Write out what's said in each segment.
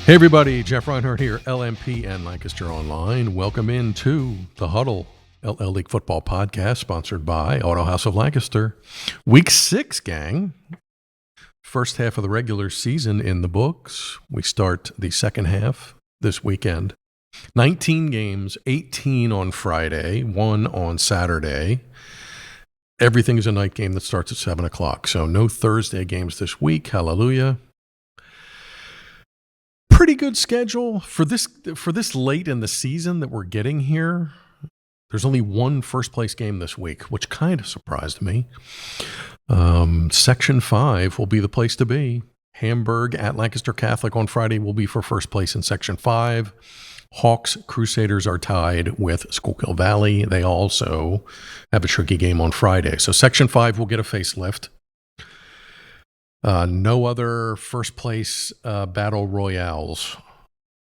Hey everybody, Jeff Reinhart here, LMP and Lancaster Online. Welcome into the Huddle, LL League Football Podcast, sponsored by Auto House of Lancaster. Week 6, gang. First half of the regular season in the books. We start the second half this weekend. 19 games, 18 on Friday, 1 on Saturday. Everything is a night game that starts at 7 o'clock. So no Thursday games this week. Hallelujah. Pretty good schedule for this late in the season that we're getting here. There's only one first place game this week, which kind of surprised me. Section 5 will be the place to be. Hamburg at Lancaster Catholic on Friday will be for first place in Section 5. Hawks Crusaders are tied with Schuylkill Valley. They also have a tricky game on Friday. So Section 5 will get a facelift. No other first place battle royales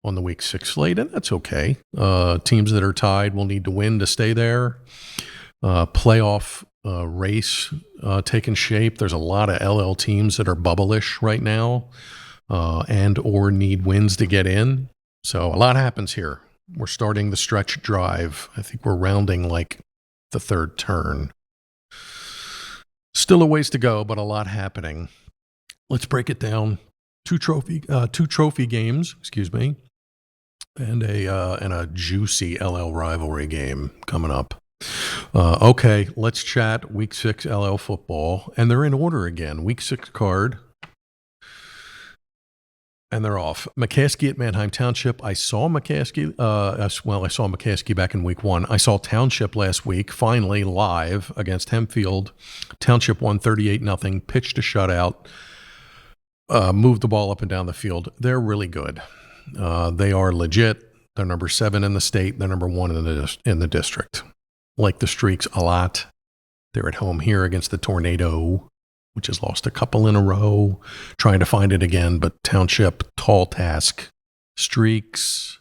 on the week 6 slate, and that's okay. Teams that are tied will need to win to stay there. Playoff race taking shape. There's a lot of LL teams that are bubble-ish right now and or need wins to get in. So a lot happens here. We're starting the stretch drive. I think we're rounding like the third turn. Still a ways to go, but a lot happening. Let's break it down. Two trophy games, and a juicy LL rivalry game coming up. Okay, let's chat Week 6 LL football, and they're in order again. Week 6 card, and they're off. McCaskey at Manheim Township. I saw McCaskey. I saw McCaskey back in Week 1. I saw Township last week, finally live against Hempfield. Township won 38-0. Pitched a shutout. Move the ball up and down the field. They're really good. They are legit. They're number 7 in the state. They're number 1 in the district. Like the Streaks a lot. They're at home here against the Tornado, which has lost a couple in a row. Trying to find it again, but Township, tall task. Streaks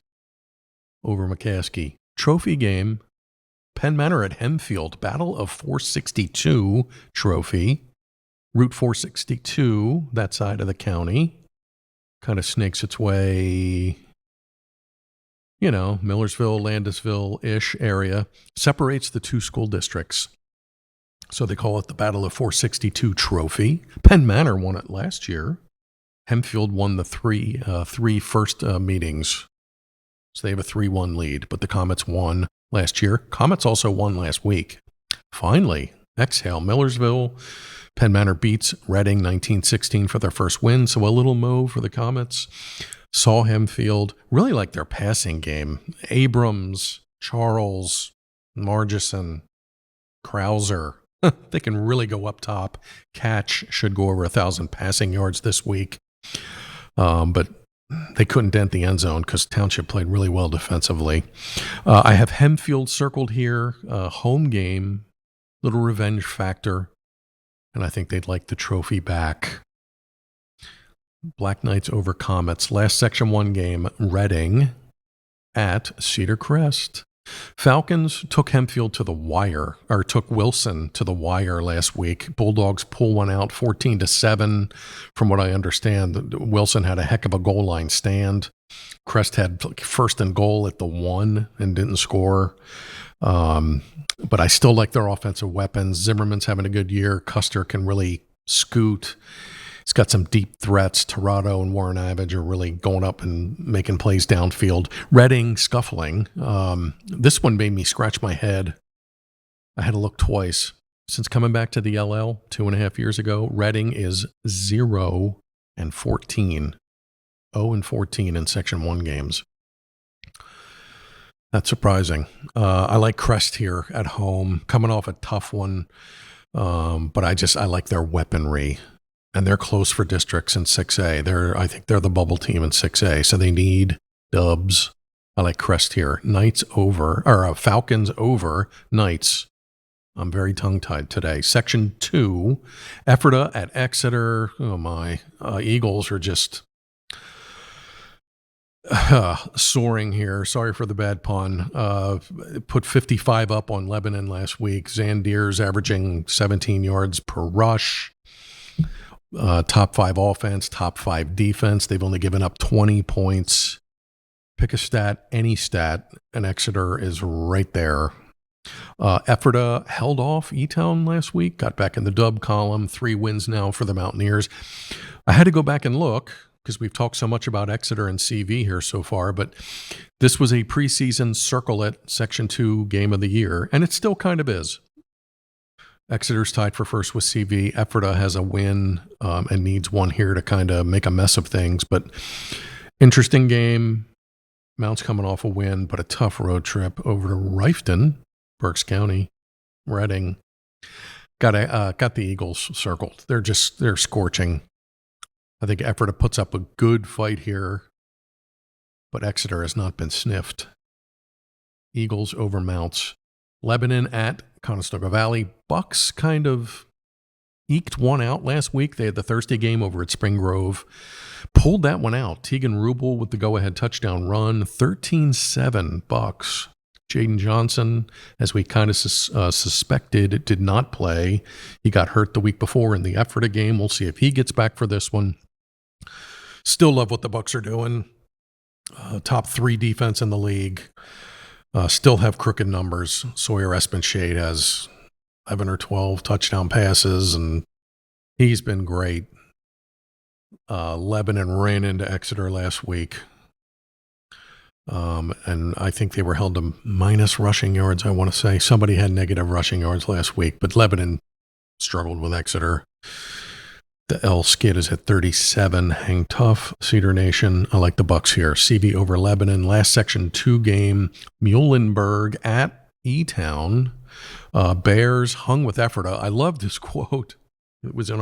over McCaskey. Trophy game. Penn Manor at Hempfield. Battle of 462 trophy. Route 462, that side of the county, kind of snakes its way, Millersville, Landisville-ish area, separates the two school districts. So they call it the Battle of 462 Trophy. Penn Manor won it last year. Hempfield won the three first meetings. So they have a 3-1 lead, but the Comets won last year. Comets also won last week. Finally, exhale, Millersville. Penn Manor beats Reading 1916 for their first win, so a little mo for the Comets. Saw Hempfield, really like their passing game. Abrams, Charles, Margison, Krauser, they can really go up top. Catch should go over 1,000 passing yards this week, but they couldn't dent the end zone because Township played really well defensively. I have Hempfield circled here, home game, little revenge factor. And I think they'd like the trophy back. Black Knights over Comets. Last Section 1 game, Reading at Cedar Crest. Falcons took Hempfield to the wire, or took Wilson to the wire last week. Bulldogs pull one out 14-7. From what I understand, Wilson had a heck of a goal line stand. Crest had first and goal at the 1 and didn't score. But I still like their offensive weapons. Zimmerman's having a good year. Custer can really scoot. He's got some deep threats. Torado and Warren Avage are really going up and making plays downfield. Reading scuffling. This one made me scratch my head. I had to look twice. Since coming back to the LL 2.5 years ago, Reading is 0-14. 0-14 in Section 1 games. That's surprising. I like Crest here at home, coming off a tough one, but I like their weaponry, and they're close for districts in 6A. I think they're the bubble team in 6A, so they need dubs. I like Crest here. Falcons over Knights. I'm very tongue-tied today. Section 2, Ephrata at Exeter. Oh my, Eagles are just soaring here. Sorry for the bad pun. Put 55 up on Lebanon last week. Zandir's averaging 17 yards per rush. top 5 offense, top 5 defense. They've only given up 20 points. Pick a stat, any stat, and Exeter is right there. Ephrata held off E-Town last week, got back in the dub column, 3 wins now for the Mountaineers. I had to go back and look because we've talked so much about Exeter and CV here so far, but this was a preseason Circle It Section 2 game of the year, and it still kind of is. Exeter's tied for first with CV. Ephrata has a win and needs one here to kind of make a mess of things, but interesting game. Mount's coming off a win, but a tough road trip over to Rifton, Berks County, Reading. Got the Eagles circled. They're scorching. I think Ephrata puts up a good fight here, but Exeter has not been sniffed. Eagles over Mounts. Lebanon at Conestoga Valley. Bucks kind of eked one out last week. They had the Thursday game over at Spring Grove. Pulled that one out. Tegan Rubel with the go-ahead touchdown run. 13-7 Bucks. Jaden Johnson, as we kind of suspected, did not play. He got hurt the week before in the Ephrata game. We'll see if he gets back for this one. Still love what the Bucks are doing. Top 3 defense in the league. Still have crooked numbers. Sawyer Espenshade has 11 or 12 touchdown passes, and he's been great. Lebanon ran into Exeter last week. And I think they were held to minus rushing yards, I want to say. Somebody had negative rushing yards last week, but Lebanon struggled with Exeter. The L skid is at 37. Hang tough, Cedar Nation. I like the Bucks here. CV over Lebanon. Last Section 2 game, Muhlenberg at E-Town. Bears hung with Ephrata. I love this quote. It was in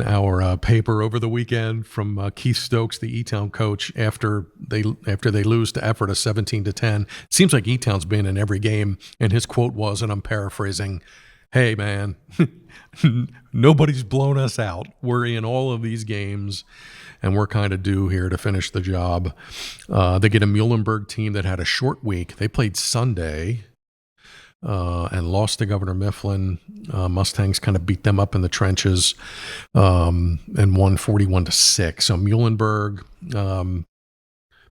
our paper over the weekend from Keith Stokes, the E-Town coach, after they lose to Ephrata 17-10. It seems like E-Town's been in every game, and his quote was, and I'm paraphrasing, "Hey man, nobody's blown us out. We're in all of these games, and we're kind of due here to finish the job." They get a Muhlenberg team that had a short week. They played Sunday. And lost to Governor Mifflin. Mustangs kind of beat them up in the trenches and won 41-6. So Muhlenberg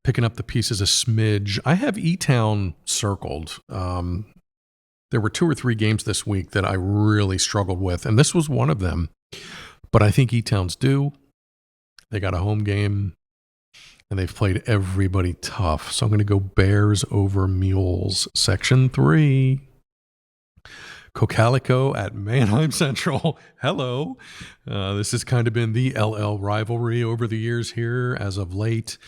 picking up the pieces a smidge. I have E-Town circled. There were 2 or 3 games this week that I really struggled with, and this was one of them. But I think E-Town's due. They got a home game, and they've played everybody tough. So I'm going to go Bears over Mules. Section 3. Cocalico at Manheim Central. Hello. This has kind of been the LL rivalry over the years here as of late.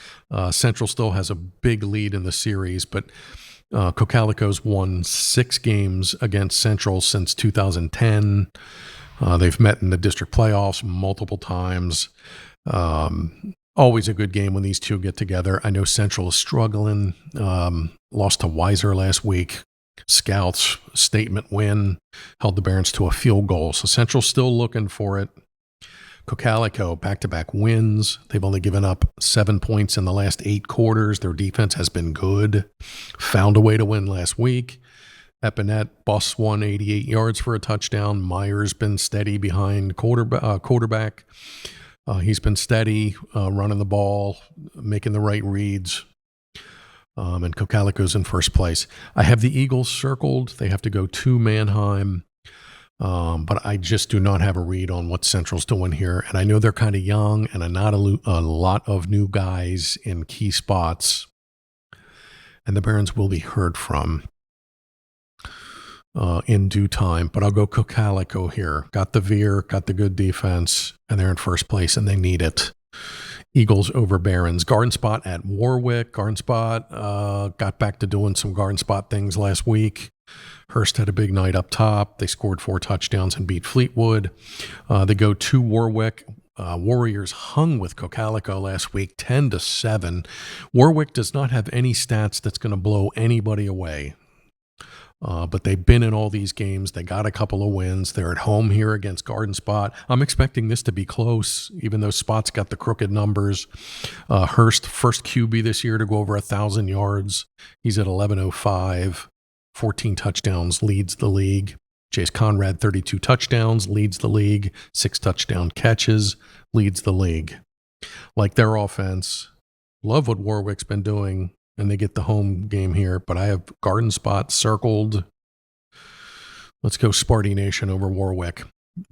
Central still has a big lead in the series, but Cocalico's won 6 games against Central since 2010. They've met in the district playoffs multiple times. Always a good game when these two get together. I know Central is struggling. Lost to Weiser last week. Scouts statement win, held the Barons to a field goal. So Central's still looking for it. Cocalico, back-to-back wins. They've only given up 7 points in the last 8 quarters. Their defense has been good. Found a way to win last week. Epinette busts 188 yards for a touchdown. Meyer's been steady behind quarterback. He's been steady, running the ball, making the right reads. And Cocalico's in first place. I have the Eagles circled. They have to go to Manheim. But I just do not have a read on what Central's doing here. And I know they're kind of young and not a lot of new guys in key spots. And the Barons will be heard from in due time. But I'll go Cocalico here. Got the veer, got the good defense, and they're in first place, and they need it. Eagles over Barons. Garden Spot at Warwick. Garden Spot got back to doing some Garden Spot things last week. Hurst had a big night up top. They scored 4 touchdowns and beat Fleetwood. They go to Warwick. Warriors hung with Cocalico last week, 10-7. Warwick does not have any stats that's going to blow anybody away. But they've been in all these games. They got a couple of wins. They're at home here against Garden Spot. I'm expecting this to be close, even though Spot's got the crooked numbers. Hurst, first QB this year to go over 1,000 yards. He's at 1105, 14 touchdowns, leads the league. Chase Conrad, 32 touchdowns, leads the league. 6 touchdown catches, leads the league. Like their offense. Love what Warwick's been doing, and they get the home game here. But I have Garden Spot circled. Let's go Sparty Nation over Warwick.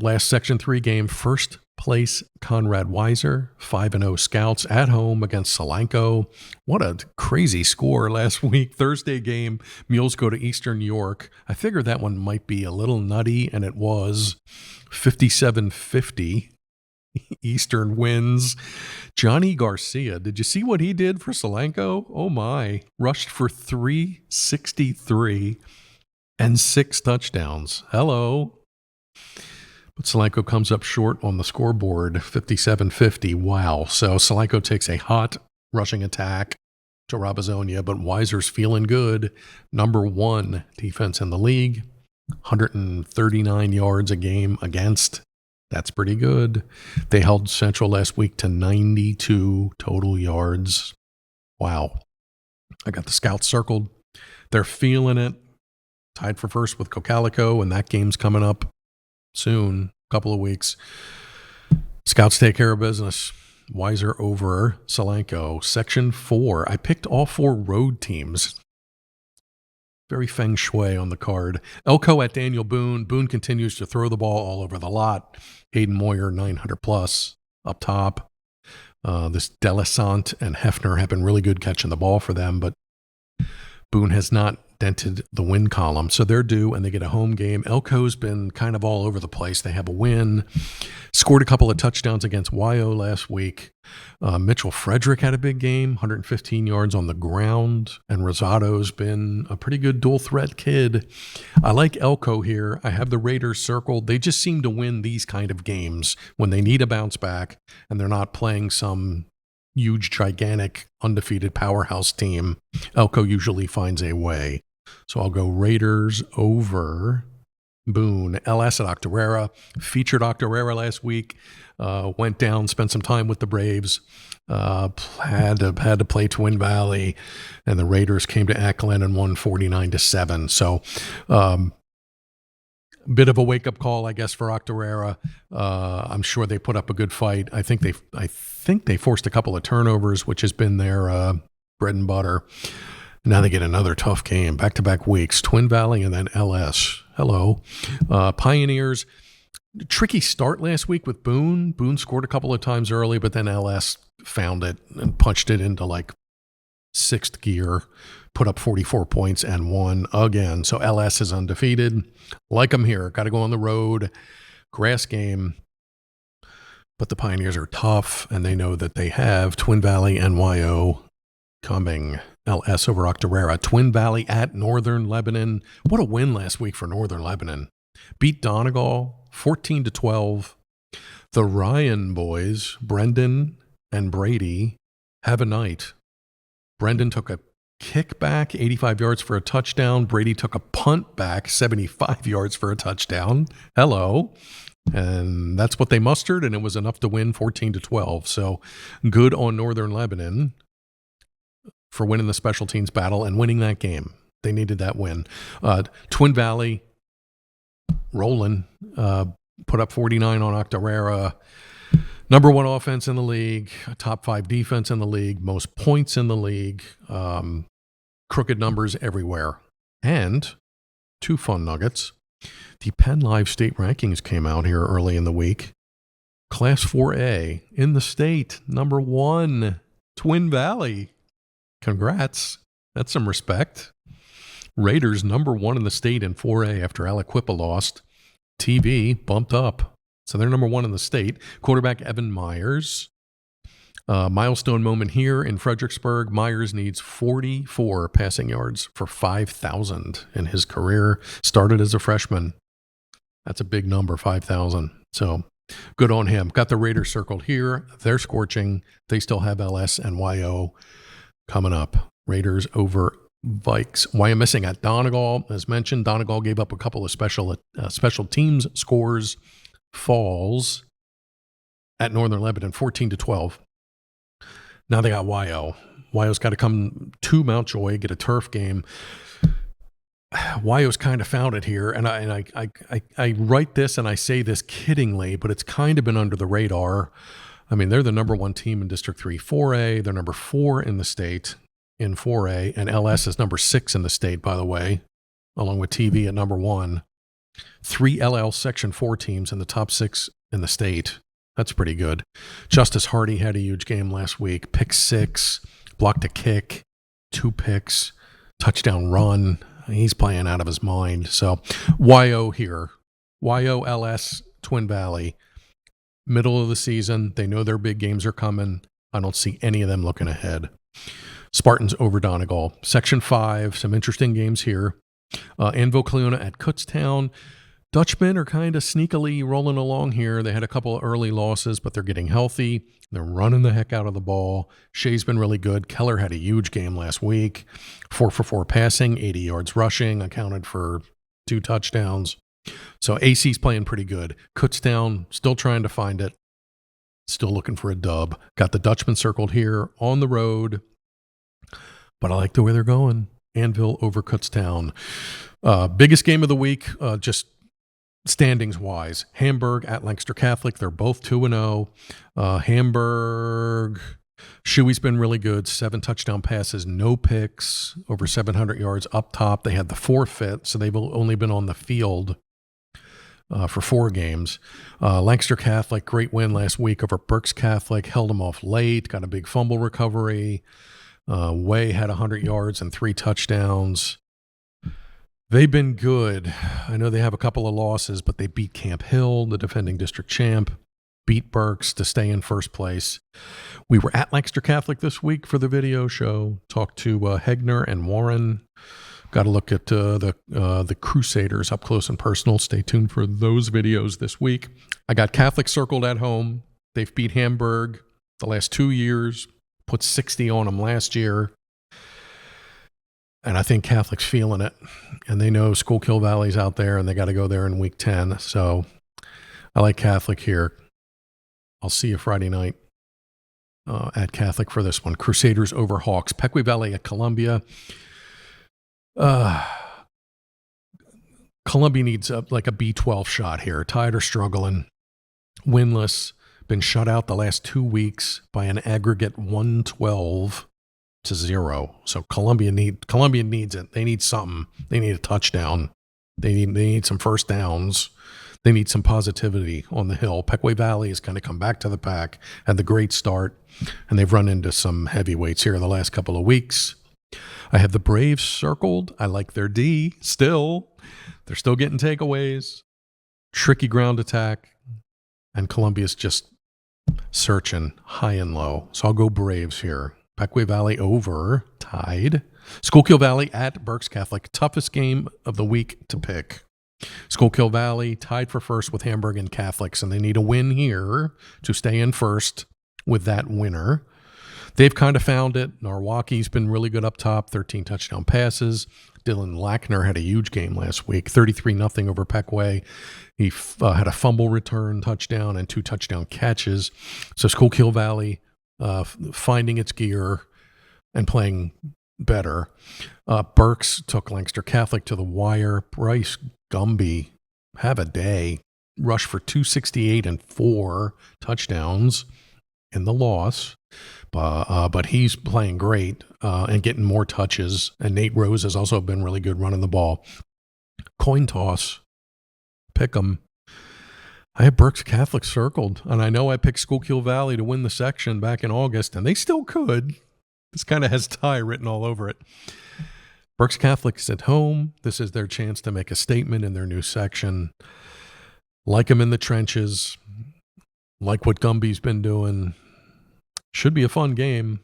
Last Section 3 game, first place Conrad Weiser, 5-0 Scouts at home against Solanco. What a crazy score last week. Thursday game, Mules go to Eastern York. I figured that one might be a little nutty, and it was 57-50. Eastern wins. Johnny Garcia, did you see what he did for Solanco? Oh my, rushed for 363 and 6 touchdowns. Hello. But Solanco comes up short on the scoreboard, 57-50. Wow. So Solanco takes a hot rushing attack to Robizonia, but Weiser's feeling good. Number 1 defense in the league, 139 yards a game against. That's pretty good. They held Central last week to 92 total yards. Wow. I got the Scouts circled. They're feeling it. Tied for first with Cocalico, and that game's coming up soon, a couple of weeks. Scouts take care of business. Weiser over Solanco. Section 4. I picked all 4 road teams. Very feng shui on the card. Elko at Daniel Boone. Boone continues to throw the ball all over the lot. Hayden Moyer, 900 plus up top. This Delisant and Hefner have been really good catching the ball for them, but Boone has not dented the win column. So they're due, and they get a home game. Elko's been kind of all over the place. They have a win. Scored a couple of touchdowns against YO last week. Mitchell Frederick had a big game, 115 yards on the ground. And Rosado's been a pretty good dual threat kid. I like Elko here. I have the Raiders circled. They just seem to win these kind of games when they need a bounce back and they're not playing some huge, gigantic, undefeated powerhouse team. Elko usually finds a way. So I'll go Raiders over Boone. LS at Octorara. Featured Octorara last week. Went down, spent some time with the Braves. Had to play Twin Valley, and the Raiders came to Ackland and won 49-7. So bit of a wake-up call, I guess, for Octorara. I'm sure they put up a good fight. I think they forced a couple of turnovers, which has been their bread and butter. Now they get another tough game, back-to-back weeks. Twin Valley and then LS. Hello. Pioneers. Tricky start last week with Boone. Boone scored a couple of times early, but then LS found it and punched it into like 6th gear, put up 44 points and won again. So LS is undefeated. Like them here. Got to go on the road. Grass game. But the Pioneers are tough, and they know that they have Twin Valley and YO coming. LS over Octorara. Twin Valley at Northern Lebanon. What a win last week for Northern Lebanon. Beat Donegal 14-12. The Ryan boys, Brendan and Brady, have a night. Brendan took a kick back, 85 yards for a touchdown. Brady took a punt back, 75 yards for a touchdown. Hello. And that's what they mustered, and it was enough to win 14-12. So good on Northern Lebanon for winning the special teams battle and winning that game. They needed that win. Twin Valley, rolling, put up 49 on Octorara. Number 1 offense in the league, top 5 defense in the league, most points in the league, crooked numbers everywhere. And 2 fun nuggets. The Penn Live state rankings came out here early in the week. Class 4A in the state, number 1, Twin Valley. Congrats. That's some respect. Raiders, number 1 in the state in 4A after Aliquippa lost. TV bumped up. So they're number 1 in the state. Quarterback Evan Myers. Milestone moment here in Fredericksburg. Myers needs 44 passing yards for 5,000 in his career. Started as a freshman. That's a big number, 5,000. So good on him. Got the Raiders circled here. They're scorching. They still have LS and YO coming up. Raiders over Vikes. Wyomissing at Donegal. As mentioned, Donegal gave up a couple of special teams scores. Falls at Northern Lebanon, 14-12. Now they got YO. YO's got to come to Mountjoy, get a turf game. Wyo's kind of found it here, and I write this and I say this kiddingly, but it's kind of been under the radar. I mean, they're the number one team in District 3 4A. They're number 4 in the state in 4A, and LS is number 6 in the state, by the way, along with TV at number 1. 3 LL Section 4 teams in the top 6 in the state. That's pretty good. Justice Hardy had a huge game last week. Pick 6, blocked a kick, 2 picks, touchdown run. He's playing out of his mind. So YO here. YO LS Twin Valley. Middle of the season. They know their big games are coming. I don't see any of them looking ahead. Spartans over Donegal. Section 5. Some interesting games here. Anvil Cleona at Kutztown. Dutchmen are kind of sneakily rolling along here. They had a couple of early losses, but they're getting healthy. They're running the heck out of the ball. Shea's been really good. Keller had a huge game last week. 4 for 4 passing, 80 yards rushing, accounted for 2 touchdowns. So AC's playing pretty good. Kutztown, still trying to find it. Still looking for a dub. Got the Dutchmen circled here on the road. But I like the way they're going. Anvil over Kutztown. Biggest game of the week, just standings-wise. Hamburg at Lancaster Catholic. They're both 2-0. Hamburg, Shuey's been really good. 7 touchdown passes, no picks, over 700 yards up top. They had the forfeit, so they've only been on the field for 4 games. Lancaster Catholic, great win last week over Berks Catholic. Held them off late, got a big fumble recovery. Way had 100 yards and 3 touchdowns. They've been good. I know they have a couple of losses, but they beat Camp Hill, the defending district champ, beat Berks to stay in first place. We were at Lancaster Catholic this week for the video show. Talked to Hegner and Warren. Got to look at the Crusaders up close and personal. Stay tuned for those videos this week. I got Catholic circled at home. They've beat Hamburg the last 2 years, put 60 on them last year. And I think Catholic's feeling it. And they know Schuylkill Valley's out there, and they got to go there in week 10. So I like Catholic here. I'll see you Friday night at Catholic for this one. Crusaders over Hawks. Pequea Valley at Columbia. Columbia needs like a B12 shot here. Tied or struggling. Winless. Been shut out the last 2 weeks by an aggregate 112-0. So Columbia needs it. They need something. They need a touchdown. They need some first downs. They need some positivity on the hill. Pequea Valley has kind of come back to the pack, had the great start, and they've run into some heavyweights here the last couple of weeks. I have the Braves circled. I like their D still. They're still getting takeaways. Tricky ground attack. And Columbia's just searching high and low. So I'll go Braves here. Pequea Valley over, tied. Schuylkill Valley at Berks Catholic. Toughest game of the week to pick. Schuylkill Valley tied for first with Hamburg and Catholics, and they need a win here to stay in first with that winner. They've kind of found it. Norwalke's been really good up top, 13 touchdown passes. Dylan Lackner had a huge game last week, 33-0 over Pequea. He had a fumble return touchdown and 2 touchdown catches. So Schuylkill Valley finding its gear and playing better. Berks took Lancaster Catholic to the wire. Bryce Gumby, have a day. Rushed for 268 and 4 touchdowns in the loss. But he's playing great and getting more touches. And Nate Rose has also been really good running the ball. Coin toss. Pick 'em. I have Berks Catholic circled, and I know I picked Schuylkill Valley to win the section back in August, and they still could. This kind of has tie written all over it. Berks Catholic's at home. This is their chance to make a statement in their new section. Like them in the trenches. Like what Gumby's been doing. Should be a fun game.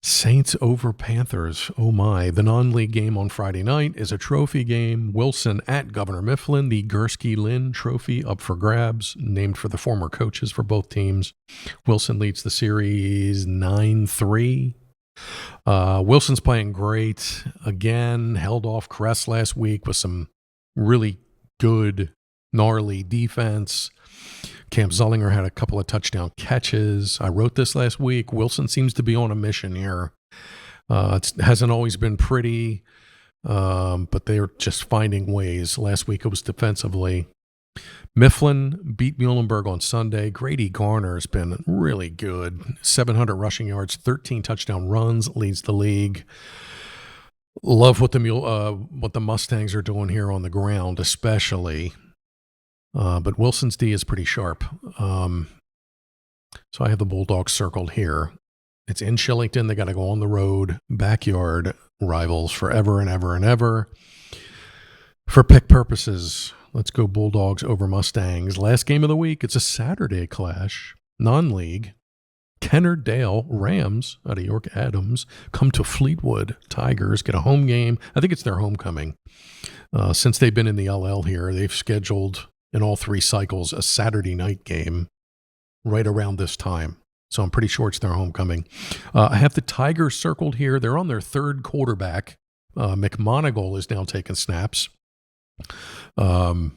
Saints over Panthers. Oh my. The non-league game on Friday night is a trophy game. Wilson at Governor Mifflin. The Gursky-Lynn Trophy up for grabs, named for the former coaches for both teams. Wilson leads the series 9-3. Wilson's playing great. Again, held off Crest last week with some really good, gnarly defense. Cam Zullinger had a couple of touchdown catches. I wrote this last week. Wilson seems to be on a mission here. It hasn't always been pretty, but they're just finding ways. Last week it was defensively. Mifflin beat Muhlenberg on Sunday. Grady Garner has been really good. 700 rushing yards, 13 touchdown runs, leads the league. Love what the Mustangs are doing here on the ground, especially. But Wilson's D is pretty sharp. So I have the Bulldogs circled here. It's in Shillington. They got to go on the road, backyard rivals forever and ever and ever. For pick purposes, let's go Bulldogs over Mustangs. Last game of the week, it's a Saturday clash, non-league. Kennard-Dale Rams out of York Adams come to Fleetwood Tigers, get a home game. I think it's their homecoming. Since they've been in the LL here, they've scheduled in all 3 cycles a Saturday night game right around this time. So I'm pretty sure it's their homecoming. I have the Tigers circled here. They're on their 3rd quarterback. McMonagle is now taking snaps. 3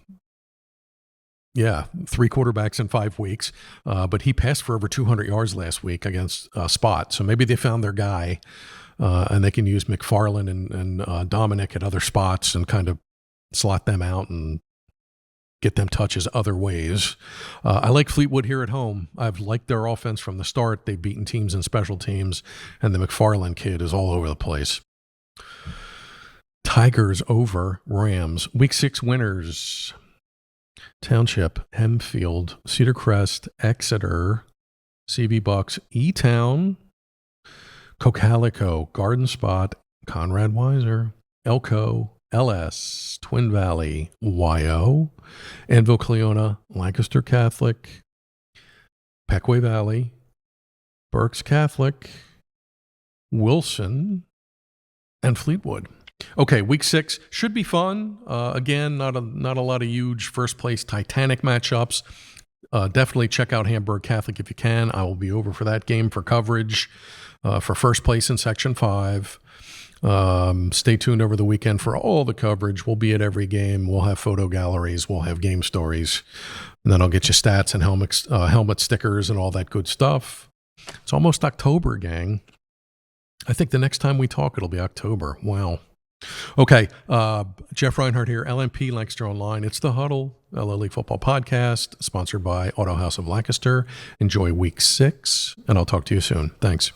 quarterbacks in 5 weeks. But he passed for over 200 yards last week against Spot. So maybe they found their guy, and they can use McFarland and Dominic at other spots and kind of slot them out and get them touches other ways. I like Fleetwood here at home. I've liked their offense from the start. They've beaten teams in special teams, and the McFarland kid is all over the place. Tigers over Rams. Week 6 winners. Township, Hempfield, Cedar Crest, Exeter, CV Bucks, E-Town, Cocalico, Garden Spot, Conrad Weiser, Elko, LS, Twin Valley, YO, Anvil Cleona, Lancaster Catholic, Pequay Valley, Berks Catholic, Wilson, and Fleetwood. Okay, week 6 should be fun. Again, not a lot of huge first place Titanic matchups. Definitely check out Hamburg Catholic if you can. I will be over for that game for coverage for first place in Section 5. Stay tuned over the weekend for all the coverage. We'll be at every game. We'll have photo galleries. We'll have game stories. And then I'll get you stats and helmet stickers and all that good stuff. It's almost October, gang. I think the next time we talk, it'll be October. Wow. Okay, Jeff Reinhart here, LMP Lancaster Online. It's the Huddle, LLE Football Podcast, sponsored by Auto House of Lancaster. Enjoy week 6, and I'll talk to you soon. Thanks.